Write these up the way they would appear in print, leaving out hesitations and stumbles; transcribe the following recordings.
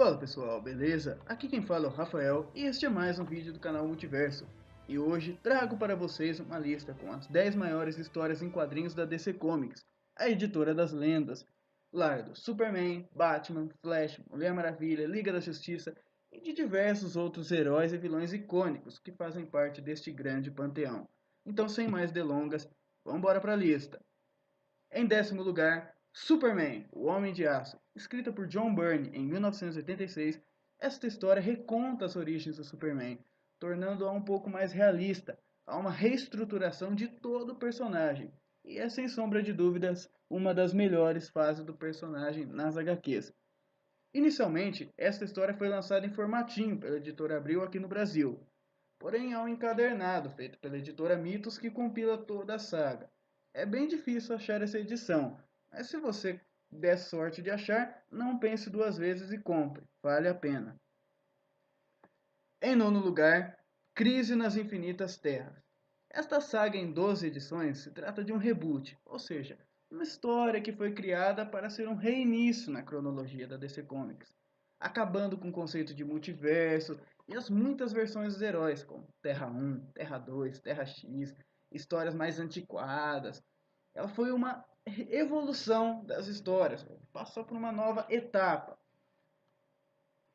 Fala pessoal, beleza? Aqui quem fala é o Rafael e este é mais um vídeo do canal Multiverso. E hoje trago para vocês uma lista com as 10 maiores histórias em quadrinhos da DC Comics, a editora das lendas. Lar do Superman, Batman, Flash, Mulher Maravilha, Liga da Justiça e de diversos outros heróis e vilões icônicos que fazem parte deste grande panteão. Então sem mais delongas, vamos embora para a lista. Em décimo lugar, Superman, o Homem de Aço. Escrita por John Byrne em 1986, esta história reconta as origens do Superman, tornando-a um pouco mais realista. Há uma reestruturação de todo o personagem, e é sem sombra de dúvidas uma das melhores fases do personagem nas HQs. Inicialmente, esta história foi lançada em formatinho pela editora Abril aqui no Brasil, porém há um encadernado feito pela editora Mitos que compila toda a saga. É bem difícil achar essa edição, mas se você der sorte de achar, não pense duas vezes e compre, vale a pena. Em nono lugar, Crise nas Infinitas Terras. Esta saga em 12 edições se trata de um reboot, ou seja, uma história que foi criada para ser um reinício na cronologia da DC Comics, acabando com o conceito de multiverso e as muitas versões dos heróis, como Terra 1, Terra 2, Terra X, histórias mais antiquadas. Ela foi uma evolução das histórias, passou por uma nova etapa.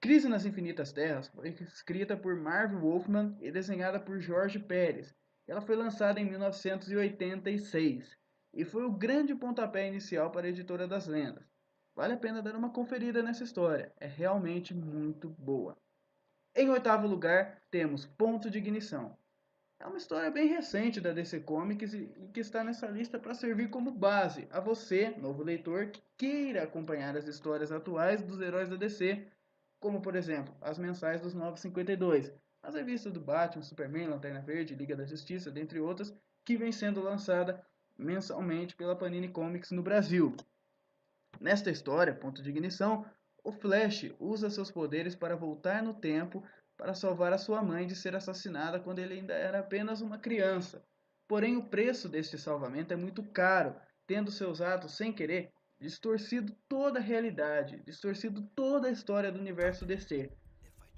Crise nas Infinitas Terras foi escrita por Marv Wolfman e desenhada por Jorge Pérez. Ela foi lançada em 1986 e foi o grande pontapé inicial para a Editora das Lendas. Vale a pena dar uma conferida nessa história, é realmente muito boa. Em oitavo lugar, temos Ponto de Ignição. É uma história bem recente da DC Comics e que está nessa lista para servir como base a você, novo leitor, que queira acompanhar as histórias atuais dos heróis da DC, como por exemplo, as mensais dos 952, as revistas do Batman, Superman, Lanterna Verde, Liga da Justiça, dentre outras, que vem sendo lançada mensalmente pela Panini Comics no Brasil. Nesta história, Ponto de Ignição, o Flash usa seus poderes para voltar no tempo para salvar a sua mãe de ser assassinada quando ele ainda era apenas uma criança. Porém, o preço deste salvamento é muito caro, tendo seus atos sem querer distorcido toda a realidade, distorcido toda a história do universo DC.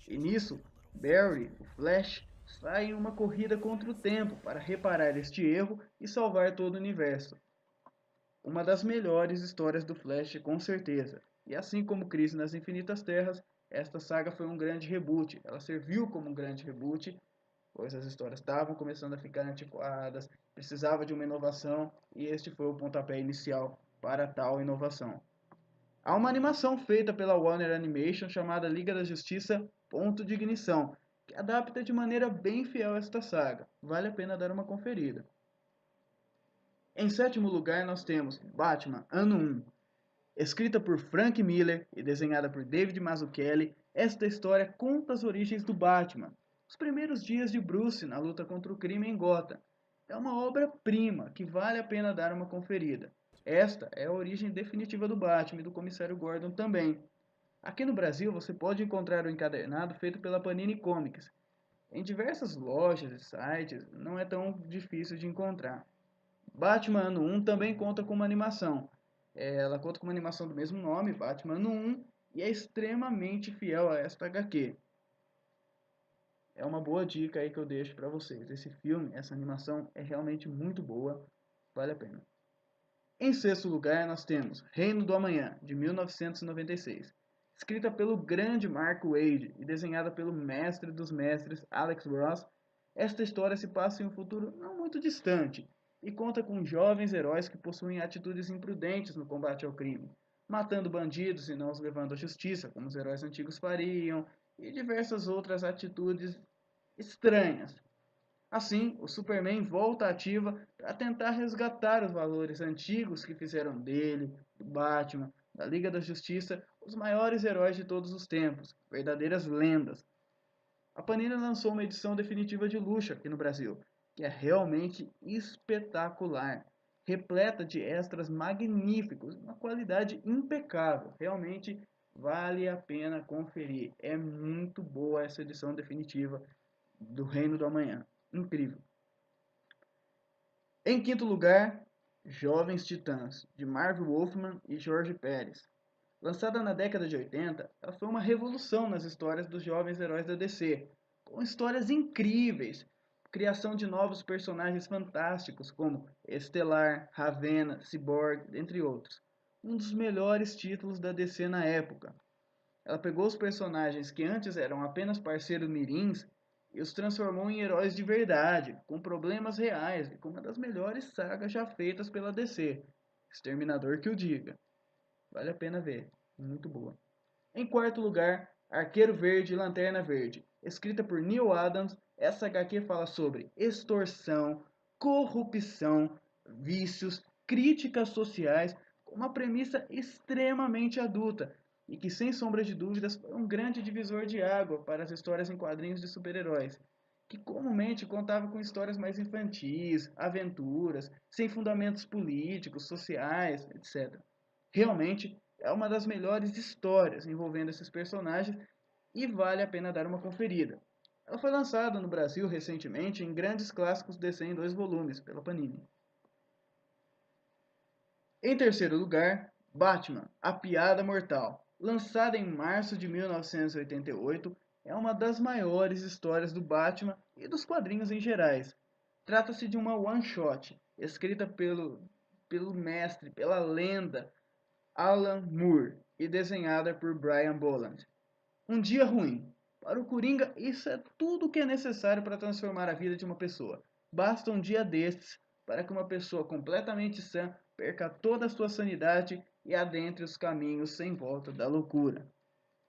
E nisso, Barry, o Flash, sai em uma corrida contra o tempo para reparar este erro e salvar todo o universo. Uma das melhores histórias do Flash, com certeza. E assim como Crise nas Infinitas Terras, esta saga foi um grande reboot. Ela serviu como um grande reboot, pois as histórias estavam começando a ficar antiquadas, precisava de uma inovação, e este foi o pontapé inicial para tal inovação. Há uma animação feita pela Warner Animation chamada Liga da Justiça Ponto de Ignição, que adapta de maneira bem fiel esta saga. Vale a pena dar uma conferida. Em sétimo lugar, nós temos Batman Ano 1. Escrita por Frank Miller e desenhada por David Mazzucchelli, esta história conta as origens do Batman, os primeiros dias de Bruce na luta contra o crime em Gotham. É uma obra-prima que vale a pena dar uma conferida. Esta é a origem definitiva do Batman e do Comissário Gordon também. Aqui no Brasil você pode encontrar o encadernado feito pela Panini Comics. Em diversas lojas e sites não é tão difícil de encontrar. Batman Ano 1 também conta com uma animação. Ela conta com uma animação do mesmo nome, Batman Ano 1, e é extremamente fiel a esta HQ. É uma boa dica aí que eu deixo para vocês. Esse filme, essa animação é realmente muito boa, vale a pena. Em sexto lugar, nós temos Reino do Amanhã, de 1996. Escrita pelo grande Mark Waid e desenhada pelo mestre dos mestres Alex Ross, esta história se passa em um futuro não muito distante e conta com jovens heróis que possuem atitudes imprudentes no combate ao crime, matando bandidos e não os levando à justiça, como os heróis antigos fariam, e diversas outras atitudes estranhas. Assim, o Superman volta à ativa para tentar resgatar os valores antigos que fizeram dele, do Batman, da Liga da Justiça, os maiores heróis de todos os tempos, verdadeiras lendas. A Panini lançou uma edição definitiva de luxo aqui no Brasil, que é realmente espetacular, repleta de extras magníficos, uma qualidade impecável, realmente vale a pena conferir. É muito boa essa edição definitiva do Reino do Amanhã. Incrível. Em quinto lugar, Jovens Titãs, de Marv Wolfman e Jorge Pérez. Lançada na década de 80, ela foi uma revolução nas histórias dos jovens heróis da DC, com histórias incríveis, criação de novos personagens fantásticos como Estelar, Ravenna, Cyborg, entre outros. Um dos melhores títulos da DC na época. Ela pegou os personagens que antes eram apenas parceiros mirins e os transformou em heróis de verdade, com problemas reais e com uma das melhores sagas já feitas pela DC. Exterminador que o diga. Vale a pena ver. Muito boa. Em quarto lugar, Arqueiro Verde e Lanterna Verde. Escrita por Neil Adams, essa HQ fala sobre extorsão, corrupção, vícios, críticas sociais, com uma premissa extremamente adulta e que, sem sombra de dúvidas, foi um grande divisor de água para as histórias em quadrinhos de super-heróis, que comumente contava com histórias mais infantis, aventuras, sem fundamentos políticos, sociais, etc. Realmente é uma das melhores histórias envolvendo esses personagens e vale a pena dar uma conferida. Ela foi lançada no Brasil recentemente em Grandes Clássicos DC em 2 volumes pela Panini. Em terceiro lugar, Batman, A Piada Mortal. Lançada em março de 1988, é uma das maiores histórias do Batman e dos quadrinhos em gerais. Trata-se de uma one-shot, escrita pelo mestre, pela lenda Alan Moore e desenhada por Brian Bolland. Um dia ruim. Para o Coringa, isso é tudo o que é necessário para transformar a vida de uma pessoa. Basta um dia destes para que uma pessoa completamente sã perca toda a sua sanidade e adentre os caminhos sem volta da loucura.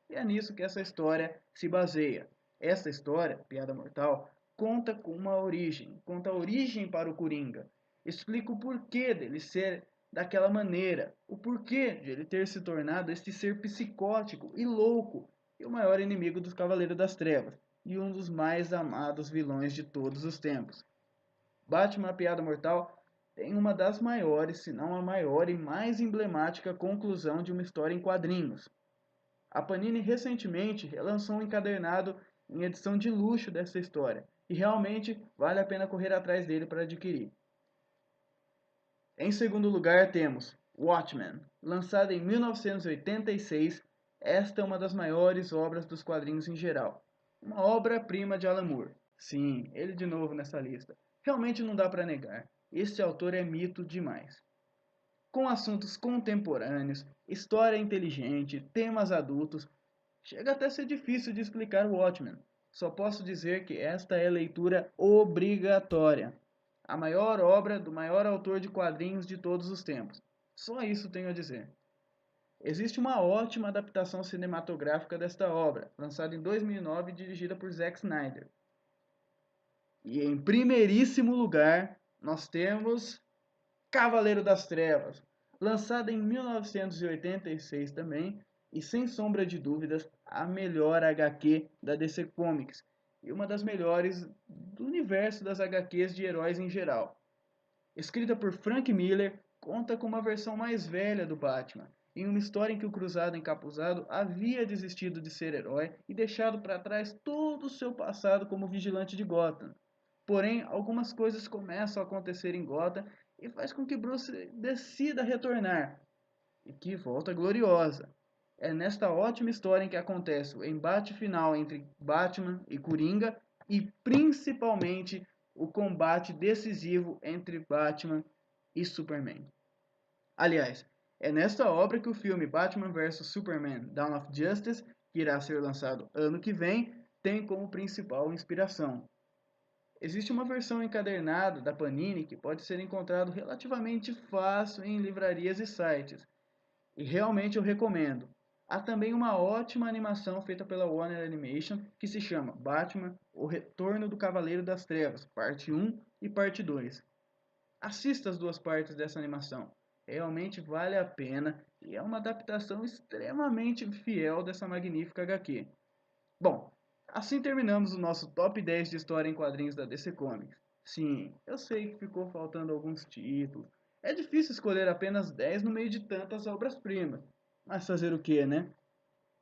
E é nisso que essa história se baseia. Essa história, Piada Mortal, conta com uma origem, conta a origem para o Coringa. Explica o porquê dele ser daquela maneira, o porquê de ele ter se tornado este ser psicótico e louco e o maior inimigo dos Cavaleiros das Trevas e um dos mais amados vilões de todos os tempos. Batman, a Piada Mortal tem uma das maiores, se não a maior e mais emblemática conclusão de uma história em quadrinhos. A Panini recentemente relançou um encadernado em edição de luxo dessa história, e realmente vale a pena correr atrás dele para adquirir. Em segundo lugar temos Watchmen, lançada em 1986. Esta é uma das maiores obras dos quadrinhos em geral. Uma obra-prima de Alan Moore. Sim, ele de novo nessa lista. Realmente não dá para negar. Este autor é mito demais. Com assuntos contemporâneos, história inteligente, temas adultos, chega até a ser difícil de explicar o Watchmen. Só posso dizer que esta é leitura obrigatória. A maior obra do maior autor de quadrinhos de todos os tempos. Só isso tenho a dizer. Existe uma ótima adaptação cinematográfica desta obra, lançada em 2009 e dirigida por Zack Snyder. E em primeiríssimo lugar, nós temos Cavaleiro das Trevas, lançada em 1986 também, e sem sombra de dúvidas, a melhor HQ da DC Comics, e uma das melhores do universo das HQs de heróis em geral. Escrita por Frank Miller, conta com uma versão mais velha do Batman, em uma história em que o Cruzado Encapuzado havia desistido de ser herói e deixado para trás todo o seu passado como vigilante de Gotham. Porém, algumas coisas começam a acontecer em Gotham e faz com que Bruce decida retornar, e que volta gloriosa. É nesta ótima história em que acontece o embate final entre Batman e Coringa e principalmente o combate decisivo entre Batman e Superman. Aliás, é nesta obra que o filme Batman vs Superman Dawn of Justice, que irá ser lançado ano que vem, tem como principal inspiração. Existe uma versão encadernada da Panini que pode ser encontrado relativamente fácil em livrarias e sites, e realmente eu recomendo. Há também uma ótima animação feita pela Warner Animation que se chama Batman: O Retorno do Cavaleiro das Trevas, parte 1 e parte 2. Assista as duas partes dessa animação. Realmente vale a pena e é uma adaptação extremamente fiel dessa magnífica HQ. Bom, assim terminamos o nosso top 10 de história em quadrinhos da DC Comics. Sim, eu sei que ficou faltando alguns títulos. É difícil escolher apenas 10 no meio de tantas obras-primas. Mas fazer o que, né?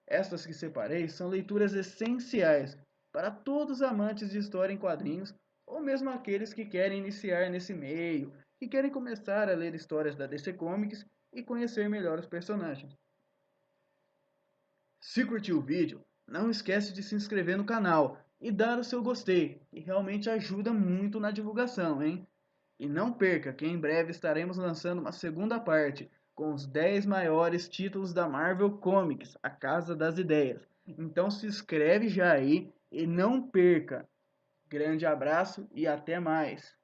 Estas que separei são leituras essenciais para todos os amantes de história em quadrinhos, ou mesmo aqueles que querem iniciar nesse meio, que querem começar a ler histórias da DC Comics e conhecer melhor os personagens. Se curtiu o vídeo, não esquece de se inscrever no canal e dar o seu gostei, que realmente ajuda muito na divulgação, hein? E não perca que em breve estaremos lançando uma segunda parte com os 10 maiores títulos da Marvel Comics, a Casa das Ideias. Então se inscreve já aí e não perca. Grande abraço e até mais.